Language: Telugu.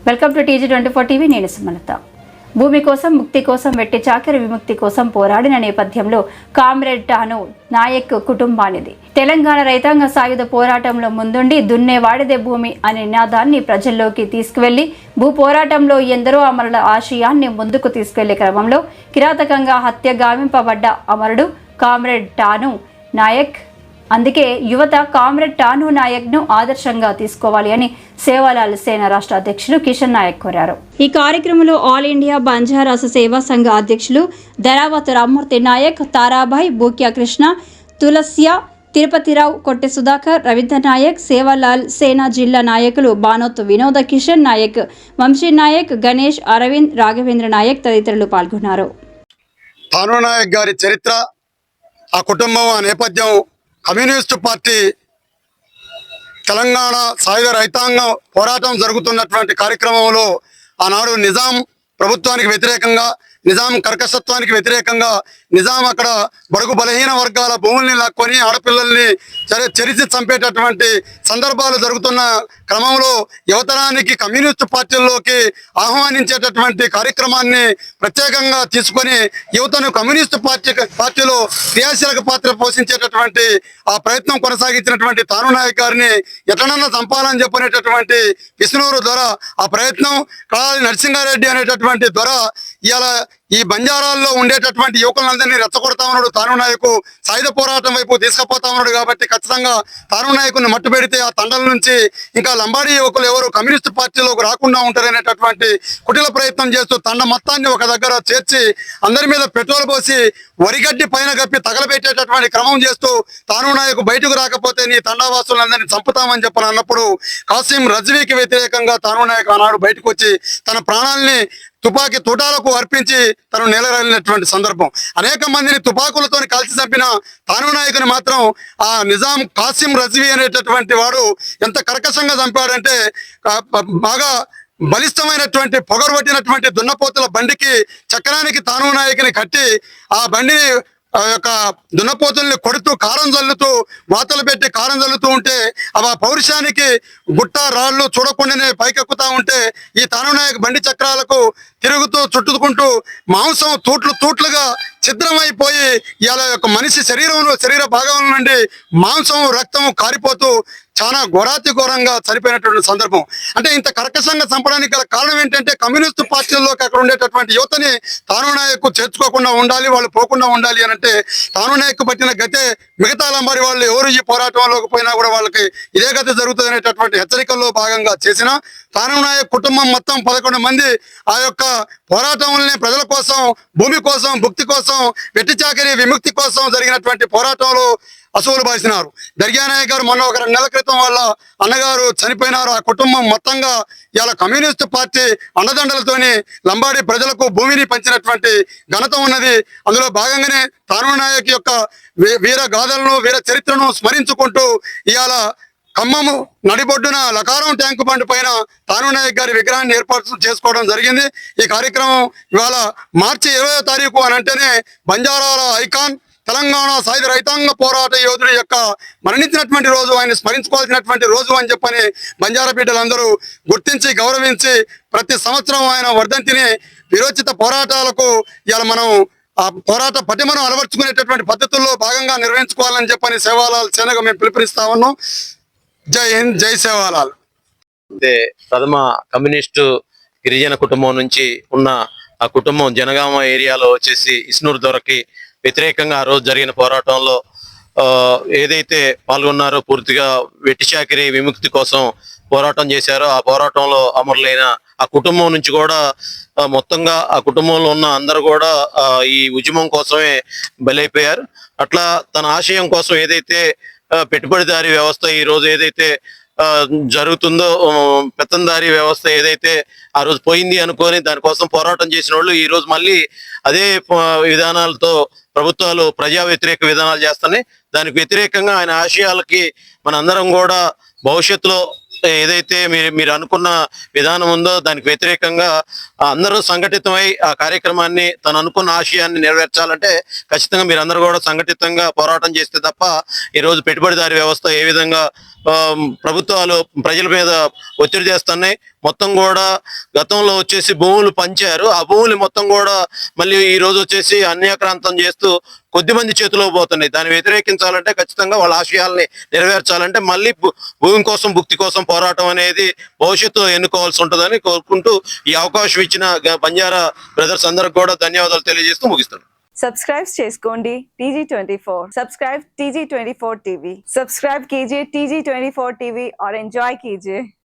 Welcome to TG24 TV. నేను సుమలత. భూమి కోసం, ముక్తి కోసం, వెట్టి చాకిరి విముక్తి కోసం పోరాడిన నేపథ్యంలో కామ్రేడ్ టాను నాయక్ కుటుంబానిది. తెలంగాణ రైతాంగ సాయుధ పోరాటంలో ముందుండి దున్నేవాడిదే భూమి అనే నినాదాన్ని ప్రజల్లోకి తీసుకువెళ్లి భూ పోరాటంలో ఎందరో అమరుల ఆశయాన్ని ముందుకు తీసుకెళ్లే క్రమంలో కిరాతకంగా హత్య గావింపబడ్డ అమరుడు కామ్రేడ్ టాను నాయక్. అందుకే యువత కామ్రేడ్ టాను నాయక్ను ఆదర్శంగా తీసుకోవాలి అని సేవాలాల్ సేన రాష్ట్ర అధ్యక్షులు కిషన్ నాయక్ కోరారు. ఈ కార్యక్రమంలో ఆల్ ఇండియా బంజారాస్ సేవా సంఘ అధ్యక్షులు ధరావత్ రామ్మూర్తి నాయక్, తారాభాయ్, బూక్యా కృష్ణ, తులస్య, తిరుపతిరావు, కొట్టె సుధాకర్, రవీంద్ర నాయక్, సేవాలాల్ సేన జిల్లా నాయకులు బానోత్ వినోద, కిషన్ నాయక్, వంశీ నాయక్, గణేష్, అరవింద్, రాఘవేంద్ర నాయక్ తదితరులు పాల్గొన్నారు. తాను నాయక్ గారి చరిత్ర, ఆ కుటుంబం, ఆ నేపథ్యం, కమ్యూనిస్టు పార్టీ తెలంగాణ సాయుధ రైతాంగం పోరాటం జరుగుతున్నటువంటి కార్యక్రమంలో ఆనాడు నిజాం ప్రభుత్వానికి వ్యతిరేకంగా, నిజాం కర్కశత్వానికి వ్యతిరేకంగా నిజాం అక్కడ బడుగు బలహీన వర్గాల భూముల్ని లాక్కొని ఆడపిల్లల్ని చెరిచి చంపేటటువంటి సందర్భాలు జరుగుతున్న క్రమంలో యువతరానికి కమ్యూనిస్టు పార్టీల్లోకి ఆహ్వానించేటటువంటి కార్యక్రమాన్ని ప్రత్యేకంగా తీసుకొని యువతను కమ్యూనిస్టు పార్టీలో క్రియాశీలక పాత్ర పోషించేటటువంటి ఆ ప్రయత్నం కొనసాగించినటువంటి తాను నాయక్ గారిని ఎట్లనన్నా చంపాలని చెప్పనేటటువంటి విష్ణువురు ద్వారా ఆ ప్రయత్నం కాళాది నరసింహారెడ్డి అనేటటువంటి ద్వారా ఇవాళ ఈ బంజారాల్లో ఉండేటటువంటి యువకులందరినీ రెచ్చగొడతా ఉన్నాడు. తాను నాయకు సాయుధ పోరాటం వైపు తీసుకుపోతా ఉన్నాడు కాబట్టి ఖచ్చితంగా తాను నాయకుని మట్టు పెడితే ఆ తండల నుంచి ఇంకా లంబాడీ యువకులు ఎవరు కమ్యూనిస్టు పార్టీలోకి రాకుండా ఉంటారనేటటువంటి కుటిల ప్రయత్నం చేస్తూ తండ మొత్తాన్ని ఒక దగ్గర చేర్చి అందరి మీద పెట్రోల్ పోసి వరిగడ్డి పైన కప్పి తగలబెట్టేటటువంటి క్రమం చేస్తూ తాను నాయకు బయటకు రాకపోతే నీ తండావాసులందరినీ చంపుతామని చెప్పని అన్నప్పుడు కాసిం రజ్వీకి వ్యతిరేకంగా తాను నాయకు ఆనాడు బయటకు వచ్చి తన ప్రాణాలని తుపాకీ తూటాలకు అర్పించి తను నేలరాలినటువంటి సందర్భం. అనేక మందిని తుపాకులతో కాల్చి చంపిన తాను నాయకుని మాత్రం ఆ నిజాం కాసిం రజ్వీ అనేటటువంటి వాడు ఎంత కర్కశంగా చంపాడంటే బాగా బలిష్టమైనటువంటి పొగరు పట్టినటువంటి దున్నపోతుల బండికి చక్రానికి తాను నాయకుని కట్టి ఆ బండిని ఆ యొక్క దున్నపోతుల్ని కొడుతూ కారం చల్లుతూ వాతలు పెట్టి కారం చల్లుతూ ఉంటే ఆ పౌరుషానికి గుట్ట రాళ్ళు చూడకుండానే పైకెక్కుతా ఉంటే ఈ తాను నాయక్ బండి చక్రాలకు తిరుగుతూ చుట్టుకుంటూ మాంసం తూట్లుగా ఛిద్రమైపోయి ఇలా యొక్క మనిషి శరీర భాగం నుండి మాంసం రక్తం కారిపోతూ చాలా ఘోరాతిఘోరంగా చనిపోయినటువంటి సందర్భం. అంటే ఇంత కర్కశంగా చంపడానికి గల కారణం ఏంటంటే కమ్యూనిస్టు పార్టీల్లోకి అక్కడ ఉండేటటువంటి యువతని తాను నాయకు చేర్చుకోకుండా ఉండాలి, వాళ్ళు పోకుండా ఉండాలి అని అంటే తాను నాయకు పట్టిన గతే మిగతా లంబాడి వాళ్ళు ఎవరు ఈ పోరాటంలోకి పోయినా కూడా వాళ్ళకి ఇదే గతి జరుగుతుంది అనేటటువంటి హెచ్చరికల్లో భాగంగా చేసిన తాను నాయక్ కుటుంబం మొత్తం 11 మంది ఆ యొక్క పోరాటంలోనే ప్రజల కోసం, భూమి కోసం, భుక్తి కోసం, వెట్టి చాకిరి విముక్తి కోసం జరిగినటువంటి పోరాటంలో అసూలు బాసినారు. దర్గా నాయక్ గారు మొన్న ఒక 2 నెలల క్రితం వాళ్ళ అన్నగారు చనిపోయినారు. ఆ కుటుంబం మొత్తంగా ఇలా కమ్యూనిస్టు పార్టీ అండదండలతోని లంబాడి ప్రజలకు భూమిని పంచినటువంటి ఘనత ఉన్నది. అందులో భాగంగానే తాను నాయక్ యొక్క వీర గాథలను, వీర చరిత్రను స్మరించుకుంటూ ఇవాళ ఖమ్మము నడిబొడ్డున లకారం ట్యాంకు బండ్ పైన తాను నాయక్ గారి విగ్రహాన్ని ఏర్పాటు చేసుకోవడం జరిగింది. ఈ కార్యక్రమం ఇవాళ మార్చి 20వ తారీఖు అని అంటేనే బంజారాల ఐకాన్, తెలంగాణ సాయుధ రైతాంగ పోరాట యోధుడి యొక్క మరణించినటువంటి రోజు, ఆయన స్మరించుకోవాల్సినటువంటి రోజు అని చెప్పని బంజారా బిడ్డలందరూ గుర్తించి గౌరవించి ప్రతి సంవత్సరం ఆయన వర్ధంతిని విరోచిత పోరాటాలకు ఇలా మనం ఆ పోరాట పటిమను అలవర్చుకునేటటువంటి పద్ధతుల్లో భాగంగా నిర్వహించుకోవాలని చెప్పని సేవాలాల్ సేనగా మేము పిలుపునిస్తా ఉన్నాం. జై హింద్, జై సేవాలాల్. ప్రథమ కమ్యూనిస్టు గిరిజన కుటుంబం నుంచి ఉన్న ఆ కుటుంబం జనగామ ఏరియాలో వచ్చేసి ఇస్నూర్ దొరకి వ్యతిరేకంగా ఆ రోజు జరిగిన పోరాటంలో ఏదైతే పాల్గొన్నారో పూర్తిగా వెట్టి చాకిరి విముక్తి కోసం పోరాటం చేశారో ఆ పోరాటంలో అమరులైన ఆ కుటుంబం నుంచి కూడా మొత్తంగా ఆ కుటుంబంలో ఉన్న అందరూ కూడా ఈ ఉద్యమం కోసమే బలైపోయారు. అట్లా తన ఆశయం కోసం ఏదైతే పెట్టుబడిదారీ వ్యవస్థ ఈ రోజు ఏదైతే జరుగుతుందో, పెత్తందారీ వ్యవస్థ ఏదైతే ఆ రోజు పోయింది అనుకొని దానికోసం పోరాటం చేసిన వాళ్ళు ఈ రోజు మళ్ళీ అదే విధానాలతో ప్రభుత్వాలు ప్రజా వ్యతిరేక విధానాలు చేస్తున్నాయి. దానికి వ్యతిరేకంగా ఆయన ఆశయాలకి మన అందరం కూడా భవిష్యత్తులో ఏదైతే మీరు అనుకున్న విధానం ఉందో దానికి వ్యతిరేకంగా అందరూ సంఘటితమై ఆ కార్యక్రమాన్ని తను అనుకున్న ఆశయాన్ని నెరవేర్చాలంటే ఖచ్చితంగా మీరందరూ కూడా సంఘటితంగా పోరాటం చేస్తే తప్ప ఈరోజు పెట్టుబడిదారీ వ్యవస్థ ఏ విధంగా ప్రభుత్వాలు ప్రజల మీద ఒత్తిడి చేస్తున్నాయి, మొత్తం కూడా గతంలో వచ్చేసి భూములు పంచారు. ఆ భూములు మొత్తం కూడా మళ్ళీ ఈ రోజు వచ్చేసి అన్యాక్రాంతం చేస్తూ కొద్దిమంది చేతిలో పోతున్నాయి. దాన్ని వ్యతిరేకించాలంటే ఖచ్చితంగా వాళ్ళ ఆశయాల్ని నెరవేర్చాలంటే మళ్ళీ భూమి కోసం భుక్తి కోసం పోరాటం అనేది భవిష్యత్తులో ఎన్నుకోవాల్సి ఉంటుందని కోరుకుంటూ ఈ అవకాశం ఇచ్చిన బంజారా బ్రదర్స్ అందరికి కూడా ధన్యవాదాలు తెలియజేస్తూ ముగిస్తున్నాను. సబ్స్క్రైబ్ చేసుకోండి TG24. Subscribe TG24 TV. Subscribe कीजिए TG24 TV और एंजॉय कीजिए.